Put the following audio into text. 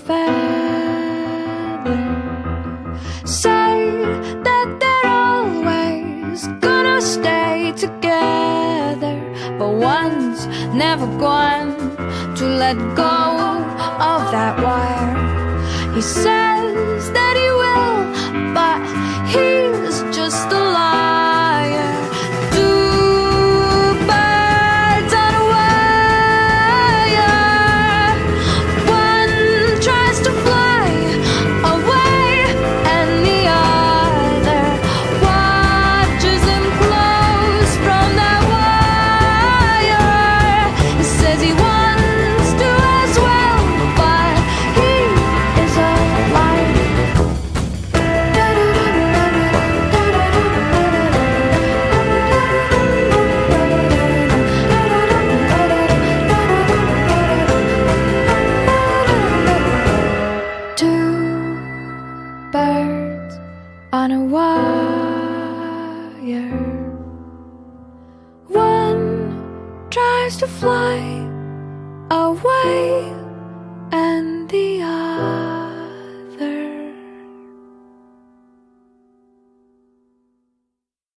feather. Say that they're always gonna stay together, but one's never going to let go of that wire. He says that he will, but he's just a liar. Two birds on a wire. One tries to fly away, and the other watches him close from that wire. He says he wants to as well, but he is a liar. Two birds on a wire. One tries to fly away,